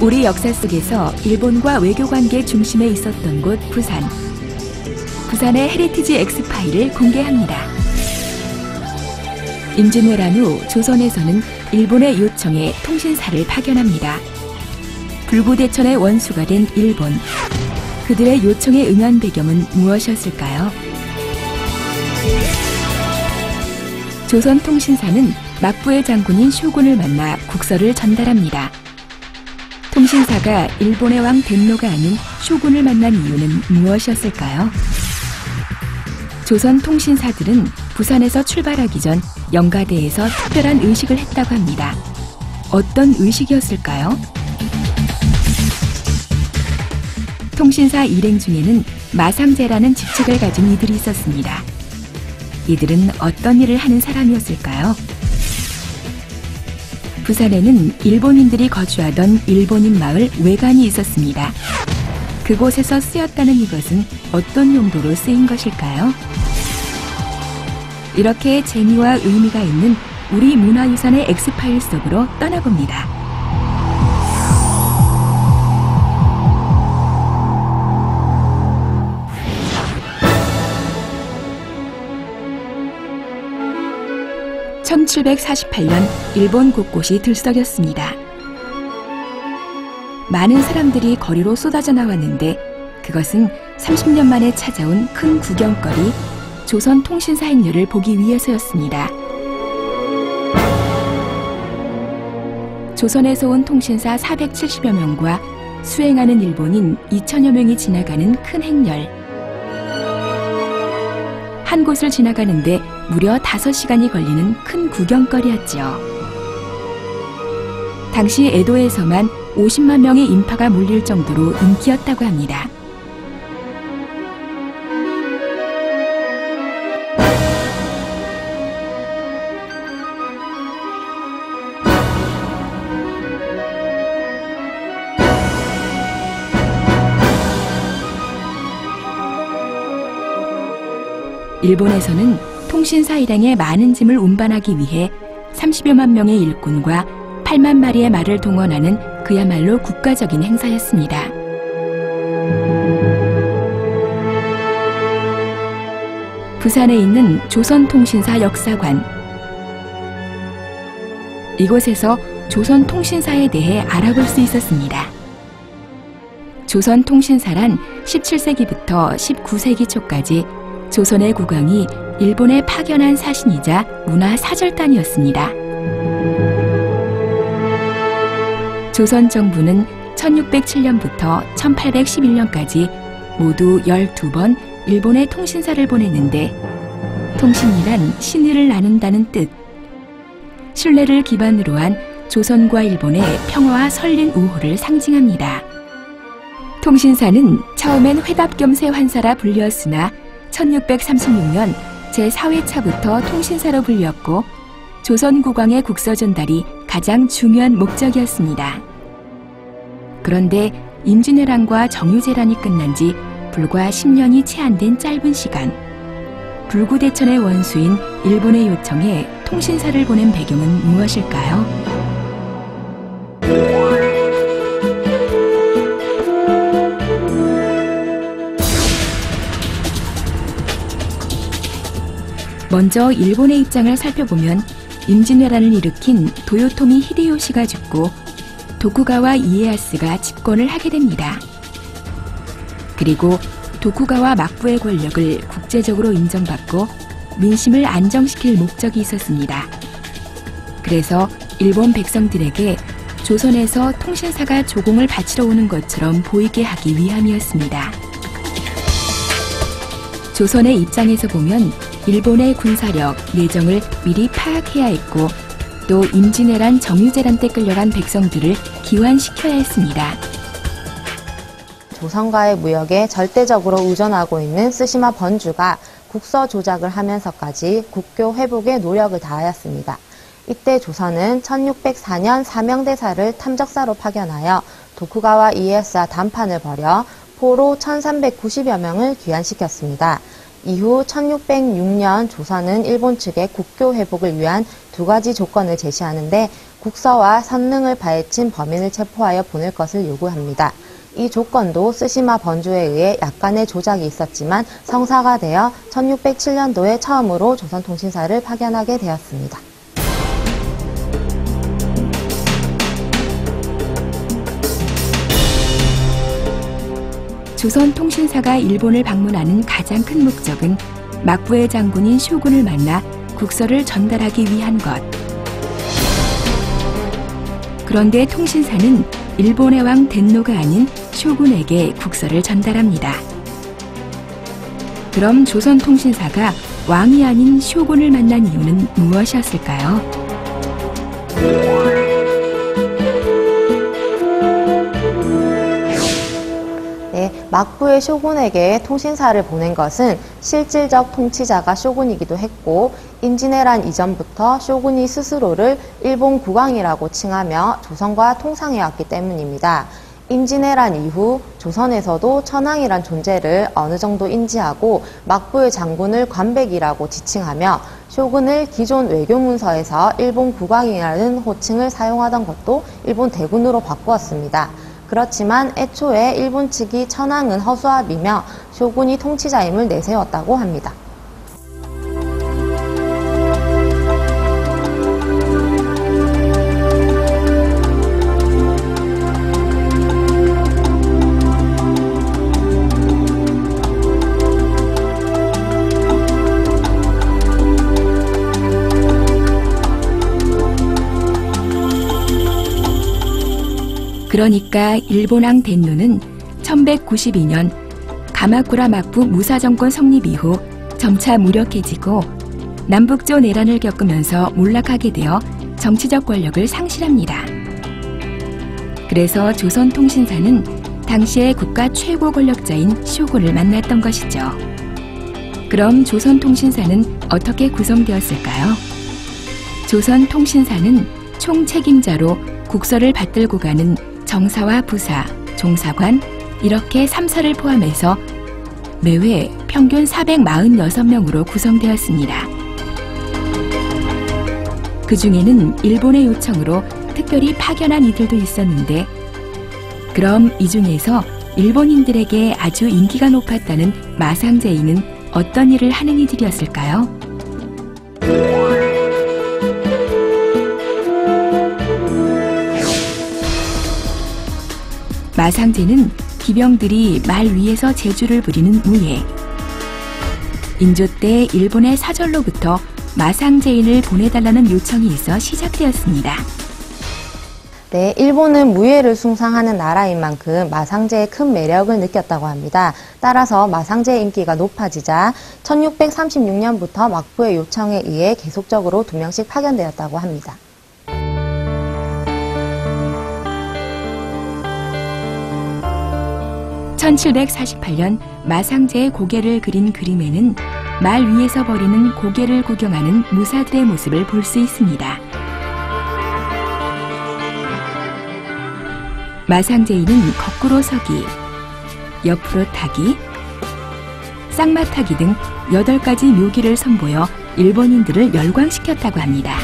우리 역사 속에서 일본과 외교관계 중심에 있었던 곳 부산. 부산의 헤리티지 엑스파일을 공개합니다. 임진왜란 후 조선에서는 일본의 요청에 통신사를 파견합니다. 불구대천의 원수가 된 일본. 그들의 요청에 응한 배경은 무엇이었을까요? 조선 통신사는 막부의 장군인 쇼군을 만나 국서를 전달합니다. 통신사가 일본의 왕 덴노가 아닌 쇼군을 만난 이유는 무엇이었을까요? 조선 통신사들은 부산에서 출발하기 전 영가대에서 특별한 의식을 했다고 합니다. 어떤 의식이었을까요? 통신사 일행 중에는 마상제라는 직책을 가진 이들이 있었습니다. 이들은 어떤 일을 하는 사람이었을까요? 부산에는 일본인들이 거주하던 일본인 마을 외관이 있었습니다. 그곳에서 쓰였다는 이것은 어떤 용도로 쓰인 것일까요? 이렇게 재미와 의미가 있는 우리 문화유산의 엑스파일 속으로 떠나봅니다. (1748년) 일본 곳곳이 들썩였습니다. 많은 사람들이 거리로 쏟아져 나왔는데 그것은 30년 만에 찾아온 큰 구경거리 조선 통신사 행렬을 보기 위해서였습니다. 조선에서 온 통신사 470여 명과 수행하는 일본인 2천여 명이 지나가는 큰 행렬. 한 곳을 지나가는데 무려 5시간이 걸리는 큰 구경거리였지요. 당시 에도에서만 50만 명의 인파가 몰릴 정도로 인기였다고 합니다. 일본에서는 통신사 일행의 많은 짐을 운반하기 위해 30여만 명의 일꾼과 8만 마리의 말을 동원하는 그야말로 국가적인 행사였습니다. 부산에 있는 조선통신사 역사관. 이곳에서 조선통신사에 대해 알아볼 수 있었습니다. 조선통신사란 17세기부터 19세기 초까지 조선의 국왕이 일본에 파견한 사신이자 문화사절단이었습니다. 조선 정부는 1607년부터 1811년까지 모두 12번 일본에 통신사를 보냈는데 통신이란 신의를 나눈다는 뜻, 신뢰를 기반으로 한 조선과 일본의 평화와 설린 우호를 상징합니다. 통신사는 처음엔 회답겸세 환사라 불렸으나 1636년 제4회차부터 통신사로 불렸고 조선국왕의 국서 전달이 가장 중요한 목적이었습니다. 그런데 임진왜란과 정유재란이 끝난 지 불과 10년이 채 안 된 짧은 시간, 불구대천의 원수인 일본의 요청에 통신사를 보낸 배경은 무엇일까요? 먼저 일본의 입장을 살펴보면 임진왜란을 일으킨 도요토미 히데요시가 죽고 도쿠가와 이에야스가 집권을 하게 됩니다. 그리고 도쿠가와 막부의 권력을 국제적으로 인정받고 민심을 안정시킬 목적이 있었습니다. 그래서 일본 백성들에게 조선에서 통신사가 조공을 바치러 오는 것처럼 보이게 하기 위함이었습니다. 조선의 입장에서 보면 일본의 군사력, 내정을 미리 파악해야 했고 또 임진왜란, 정유재란 때 끌려간 백성들을 기환시켜야 했습니다. 조선과의 무역에 절대적으로 의존하고 있는 쓰시마 번주가 국서 조작을 하면서까지 국교 회복에 노력을 다하였습니다. 이때 조선은 1604년 사명대사를 탐적사로 파견하여 도쿠가와 이에야스와談判을 벌여 포로 1390여 명을 귀환시켰습니다. 이후 1606년 조선은 일본 측의 국교 회복을 위한 두 가지 조건을 제시하는데 국서와 선능을 파헤친 범인을 체포하여 보낼 것을 요구합니다. 이 조건도 쓰시마 번주에 의해 약간의 조작이 있었지만 성사가 되어 1607년도에 처음으로 조선통신사를 파견하게 되었습니다. 조선통신사가 일본을 방문하는 가장 큰 목적은 막부의 장군인 쇼군을 만나 국서를 전달하기 위한 것. 그런데 통신사는 일본의 왕 덴노가 아닌 쇼군에게 국서를 전달합니다. 그럼 조선통신사가 왕이 아닌 쇼군을 만난 이유는 무엇이었을까요? 막부의 쇼군에게 통신사를 보낸 것은 실질적 통치자가 쇼군이기도 했고 임진왜란 이전부터 쇼군이 스스로를 일본 국왕이라고 칭하며 조선과 통상해왔기 때문입니다. 임진왜란 이후 조선에서도 천황이란 존재를 어느 정도 인지하고 막부의 장군을 관백이라고 지칭하며 쇼군을 기존 외교문서에서 일본 국왕이라는 호칭을 사용하던 것도 일본 대군으로 바꾸었습니다. 그렇지만 애초에 일본 측이 천황은 허수아비며 쇼군이 통치자임을 내세웠다고 합니다. 그러니까 일본왕 덴노는 1192년 가마쿠라 막부 무사정권 성립 이후 점차 무력해지고 남북조 내란을 겪으면서 몰락하게 되어 정치적 권력을 상실합니다. 그래서 조선통신사는 당시의 국가 최고 권력자인 쇼군을 만났던 것이죠. 그럼 조선통신사는 어떻게 구성되었을까요? 조선통신사는 총책임자로 국서를 받들고 가는 정사와 부사, 종사관 이렇게 3사를 포함해서 매회 평균 446명으로 구성되었습니다. 그 중에는 일본의 요청으로 특별히 파견한 이들도 있었는데 그럼 이 중에서 일본인들에게 아주 인기가 높았다는 마상제이는 어떤 일을 하는 이들이었을까요? 마상제는 기병들이 말 위에서 제주를 부리는 무예. 인조 때 일본의 사절로부터 마상제인을 보내달라는 요청이 있어 시작되었습니다. 네, 일본은 무예를 숭상하는 나라인 만큼 마상제의 큰 매력을 느꼈다고 합니다. 따라서 마상제의 인기가 높아지자 1636년부터 막부의 요청에 의해 계속적으로 2명씩 파견되었다고 합니다. 1748년 마상제의 고개를 그린 그림에는 말 위에서 버리는 고개를 구경하는 무사들의 모습을 볼 수 있습니다. 마상제이는 거꾸로 서기, 옆으로 타기, 쌍마 타기 등 8가지 묘기를 선보여 일본인들을 열광시켰다고 합니다.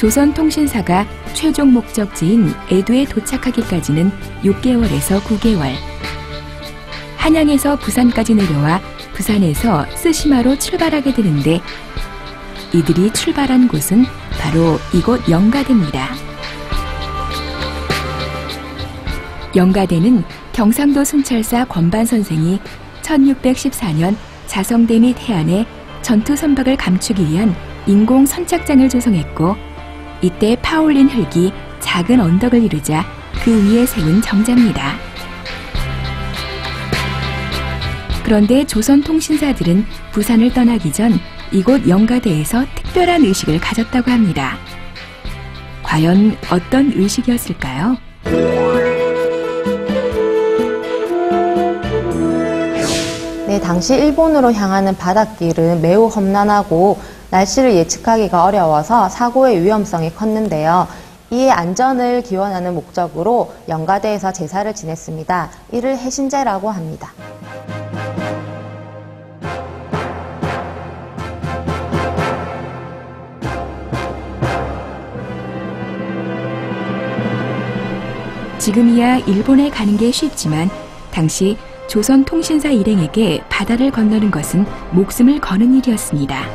조선통신사가 최종 목적지인 에도에 도착하기까지는 6개월에서 9개월. 한양에서 부산까지 내려와 부산에서 쓰시마로 출발하게 되는데 이들이 출발한 곳은 바로 이곳 영가대입니다. 영가대는 경상도 순찰사 권반 선생이 1614년 자성대 및 해안에 전투 선박을 감추기 위한 인공 선착장을 조성했고 이때 파올린 흙이 작은 언덕을 이루자 그 위에 세운 정자입니다. 그런데 조선통신사들은 부산을 떠나기 전 이곳 영가대에서 특별한 의식을 가졌다고 합니다. 과연 어떤 의식이었을까요? 네, 당시 일본으로 향하는 바닷길은 매우 험난하고 날씨를 예측하기가 어려워서 사고의 위험성이 컸는데요. 이에 안전을 기원하는 목적으로 영가대에서 제사를 지냈습니다. 이를 해신제라고 합니다. 지금이야 일본에 가는 게 쉽지만 당시 조선 통신사 일행에게 바다를 건너는 것은 목숨을 거는 일이었습니다.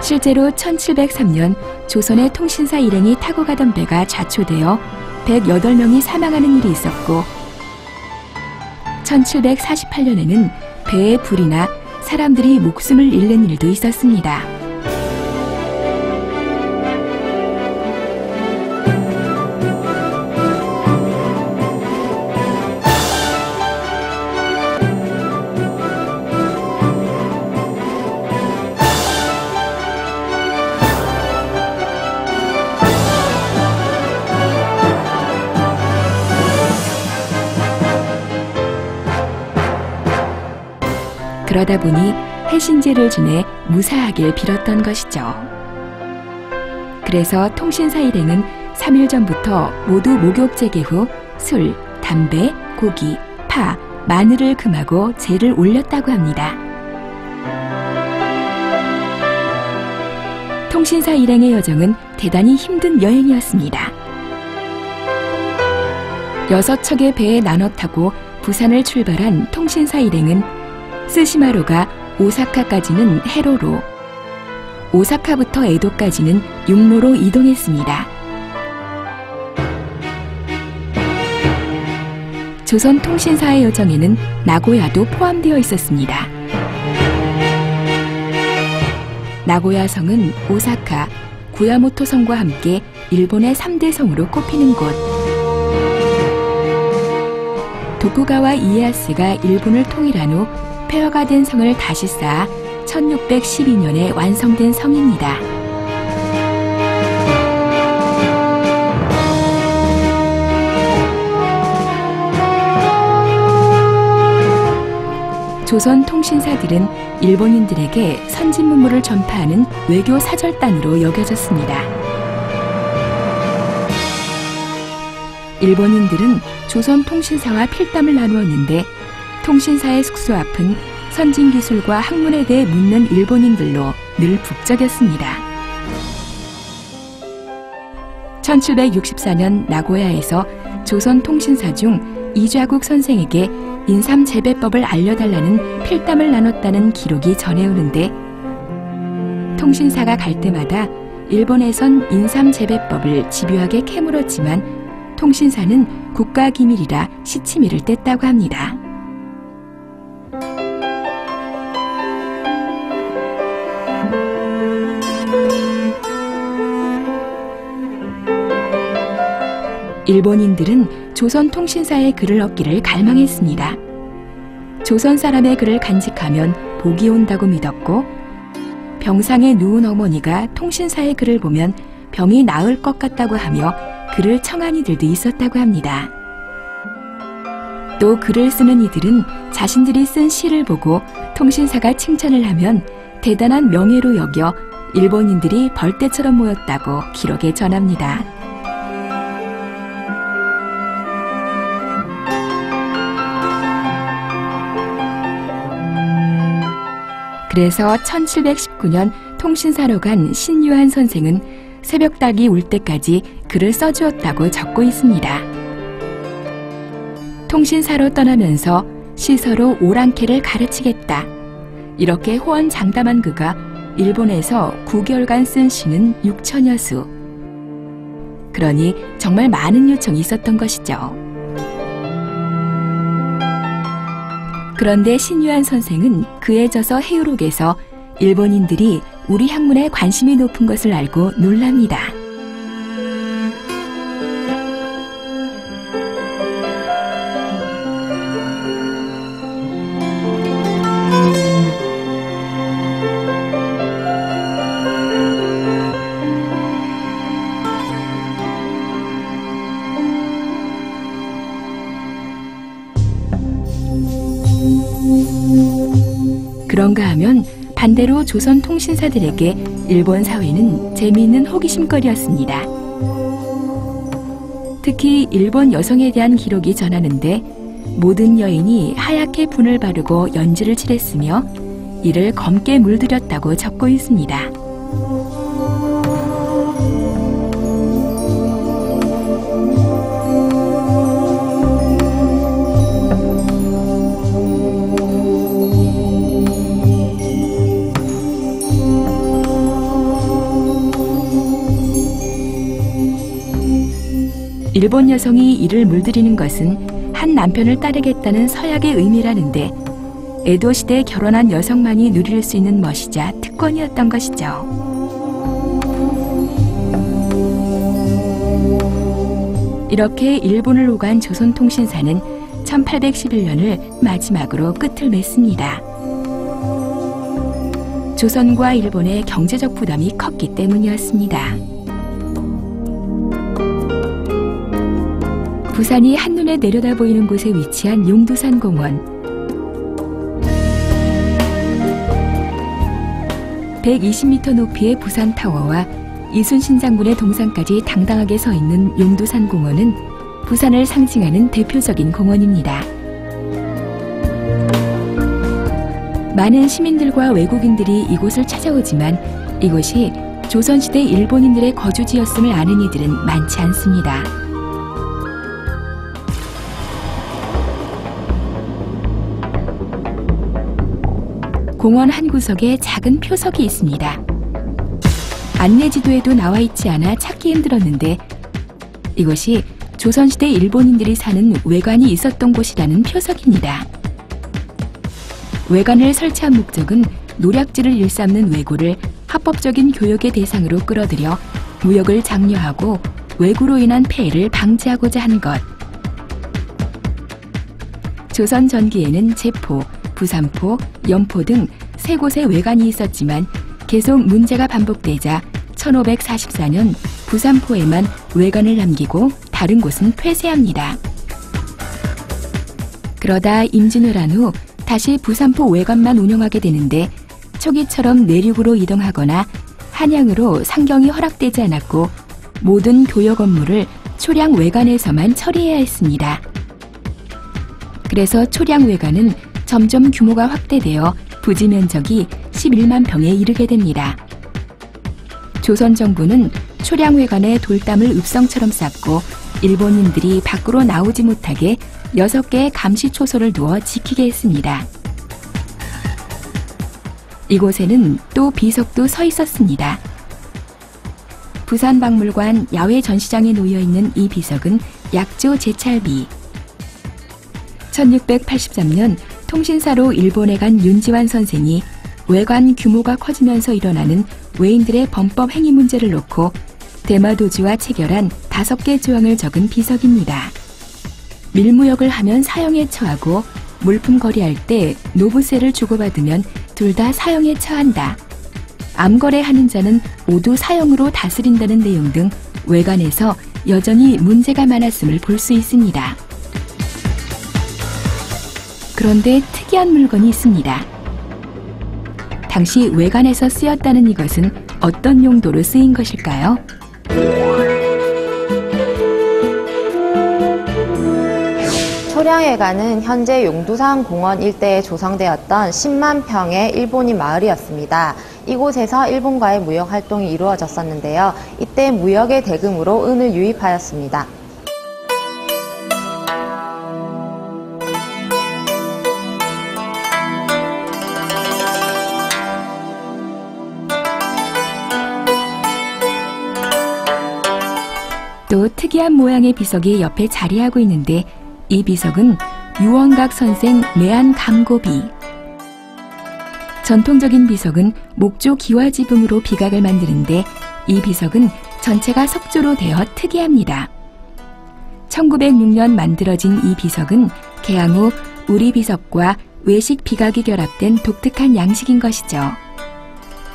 실제로 1703년 조선의 통신사 일행이 타고 가던 배가 좌초되어 108명이 사망하는 일이 있었고 1748년에는 배에 불이 나 사람들이 목숨을 잃는 일도 있었습니다. 그러다 보니 해신제를 지내 무사하길 빌었던 것이죠. 그래서 통신사 일행은 3일 전부터 모두 목욕제계 후 술, 담배, 고기, 파, 마늘을 금하고 제를 올렸다고 합니다. 통신사 일행의 여정은 대단히 힘든 여행이었습니다. 6척의 배에 나눠 타고 부산을 출발한 통신사 일행은 스시마로가 오사카까지는 해로로, 오사카부터 에도까지는 육로로 이동했습니다. 조선 통신사의 여정에는 나고야도 포함되어 있었습니다. 나고야성은 오사카, 구야모토 성과 함께 일본의 3대 성으로 꼽히는 곳. 도쿠가와 이에야스가 일본을 통일한 후 폐허가 된 성을 다시 쌓아 1612년에 완성된 성입니다. 조선 통신사들은 일본인들에게 선진 문물을 전파하는 외교 사절단으로 여겨졌습니다. 일본인들은 조선 통신사와 필담을 나누었는데 통신사의 숙소 앞은 선진 기술과 학문에 대해 묻는 일본인들로 늘 북적였습니다. 1764년 나고야에서 조선 통신사 중 이좌국 선생에게 인삼재배법을 알려달라는 필담을 나눴다는 기록이 전해오는데 통신사가 갈 때마다 일본에선 인삼재배법을 집요하게 캐물었지만 통신사는 국가기밀이라 시치미를 뗐다고 합니다. 일본인들은 조선 통신사의 글을 얻기를 갈망했습니다. 조선 사람의 글을 간직하면 복이 온다고 믿었고 병상에 누운 어머니가 통신사의 글을 보면 병이 나을 것 같다고 하며 글을 청한 이들도 있었다고 합니다. 또 글을 쓰는 이들은 자신들이 쓴 시를 보고 통신사가 칭찬을 하면 대단한 명예로 여겨 일본인들이 벌떼처럼 모였다고 기록에 전합니다. 그래서 1719년 통신사로 간 신유한 선생은 새벽닭이 울 때까지 글을 써주었다고 적고 있습니다. 통신사로 떠나면서 시서로 오랑캐를 가르치겠다. 이렇게 호언장담한 그가 일본에서 9개월간 쓴 시는 6천여 수. 그러니 정말 많은 요청이 있었던 것이죠. 그런데 신유한 선생은 그에 져서 해유록에서 일본인들이 우리 학문에 관심이 높은 것을 알고 놀랍니다. 그런가 하면 반대로 조선 통신사들에게 일본 사회는 재미있는 호기심거리였습니다. 특히 일본 여성에 대한 기록이 전하는데 모든 여인이 하얗게 분을 바르고 연지를 칠했으며 이를 검게 물들였다고 적고 있습니다. 일본 여성이 이를 물들이는 것은 한 남편을 따르겠다는 서약의 의미라는데 에도 시대에 결혼한 여성만이 누릴 수 있는 멋이자 특권이었던 것이죠. 이렇게 일본을 오간 조선통신사는 1811년을 마지막으로 끝을 맺습니다. 조선과 일본의 경제적 부담이 컸기 때문이었습니다. 부산이 한눈에 내려다 보이는 곳에 위치한 용두산 공원. 120m 높이의 부산타워와 이순신 장군의 동상까지 당당하게 서 있는 용두산 공원은 부산을 상징하는 대표적인 공원입니다. 많은 시민들과 외국인들이 이곳을 찾아오지만 이곳이 조선시대 일본인들의 거주지였음을 아는 이들은 많지 않습니다. 공원 한 구석에 작은 표석이 있습니다. 안내지도에도 나와 있지 않아 찾기 힘들었는데 이것이 조선시대 일본인들이 사는 외관이 있었던 곳이라는 표석입니다. 외관을 설치한 목적은 노략질을 일삼는 왜구를 합법적인 교역의 대상으로 끌어들여 무역을 장려하고 왜구로 인한 폐해를 방지하고자 한 것. 조선 전기에는 제포, 부산포, 연포 등 세 곳의 외관이 있었지만 계속 문제가 반복되자 1544년 부산포에만 외관을 남기고 다른 곳은 폐쇄합니다. 그러다 임진왜란 후 다시 부산포 외관만 운영하게 되는데 초기처럼 내륙으로 이동하거나 한양으로 상경이 허락되지 않았고 모든 교역 업무를 초량 외관에서만 처리해야 했습니다. 그래서 초량 외관은 점점 규모가 확대되어 부지 면적이 11만 평에 이르게 됩니다. 조선 정부는 초량 외관에 돌담을 읍성처럼 쌓고 일본인들이 밖으로 나오지 못하게 6개의 감시 초소를 두어 지키게 했습니다. 이곳에는 또 비석도 서 있었습니다. 부산박물관 야외 전시장에 놓여있는 이 비석은 약조 제찰비. 1683년 통신사로 일본에 간 윤지환 선생이 외관 규모가 커지면서 일어나는 외인들의 범법 행위 문제를 놓고 대마도지와 체결한 5개 조항을 적은 비석입니다. 밀무역을 하면 사형에 처하고 물품 거래할 때 노부세를 주고받으면 둘 다 사형에 처한다. 암거래하는 자는 모두 사형으로 다스린다는 내용 등 외관에서 여전히 문제가 많았음을 볼 수 있습니다. 그런데 특이한 물건이 있습니다. 당시 외관에서 쓰였다는 이것은 어떤 용도로 쓰인 것일까요? 초량회관은 현재 용두산 공원 일대에 조성되었던 10만 평의 일본인 마을이었습니다. 이곳에서 일본과의 무역 활동이 이루어졌었는데요. 이때 무역의 대금으로 은을 유입하였습니다. 또 특이한 모양의 비석이 옆에 자리하고 있는데 이 비석은 유원각 선생 매안 감고비. 전통적인 비석은 목조 기와지붕으로 비각을 만드는데 이 비석은 전체가 석조로 되어 특이합니다. 1906년 만들어진 이 비석은 개항 후 우리 비석과 외식 비각이 결합된 독특한 양식인 것이죠.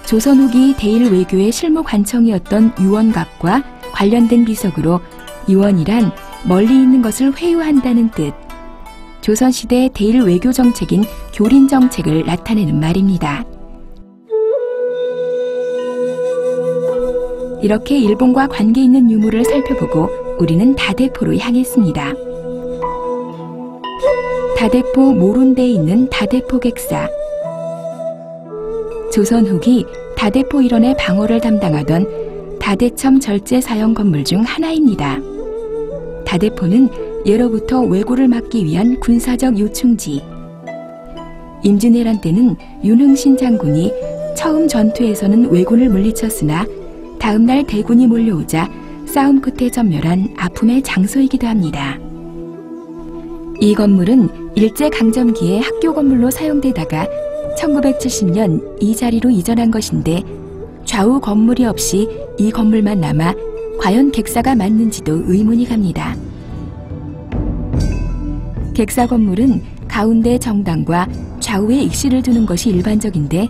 조선 후기 대일 외교의 실무 관청이었던 유원각과 관련된 비석으로 유원이란 멀리 있는 것을 회유한다는 뜻. 조선시대 대일 외교 정책인 교린 정책을 나타내는 말입니다. 이렇게 일본과 관계 있는 유물을 살펴보고 우리는 다대포로 향했습니다. 다대포 모론대에 있는 다대포 객사. 조선 후기 다대포 일원의 방어를 담당하던 다대첨 절제 사형 건물 중 하나입니다. 다대포는 예로부터 왜구를 막기 위한 군사적 요충지. 임진왜란 때는 윤흥신 장군이 처음 전투에서는 왜군을 물리쳤으나 다음날 대군이 몰려오자 싸움 끝에 전멸한 아픔의 장소이기도 합니다. 이 건물은 일제강점기에 학교 건물로 사용되다가 1970년 이 자리로 이전한 것인데 좌우 건물이 없이 이 건물만 남아 과연 객사가 맞는지도 의문이 갑니다. 객사 건물은 가운데 정당과 좌우에 익실을 두는 것이 일반적인데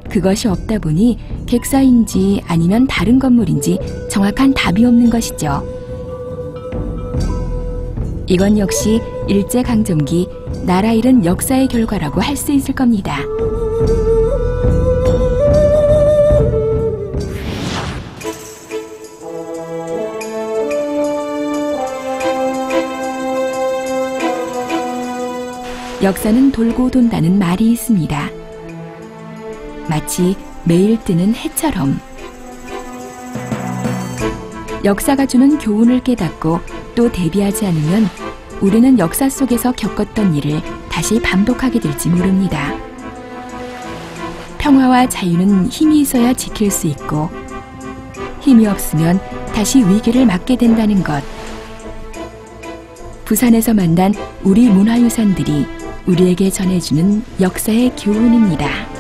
그것이 없다 보니 객사인지 아니면 다른 건물인지 정확한 답이 없는 것이죠. 이건 역시 일제강점기 나라 잃은 역사의 결과라고 할 수 있을 겁니다. 역사는 돌고 돈다는 말이 있습니다. 마치 매일 뜨는 해처럼 역사가 주는 교훈을 깨닫고 또 대비하지 않으면 우리는 역사 속에서 겪었던 일을 다시 반복하게 될지 모릅니다. 평화와 자유는 힘이 있어야 지킬 수 있고 힘이 없으면 다시 위기를 맞게 된다는 것. 부산에서 만난 우리 문화유산들이 우리에게 전해주는 역사의 교훈입니다.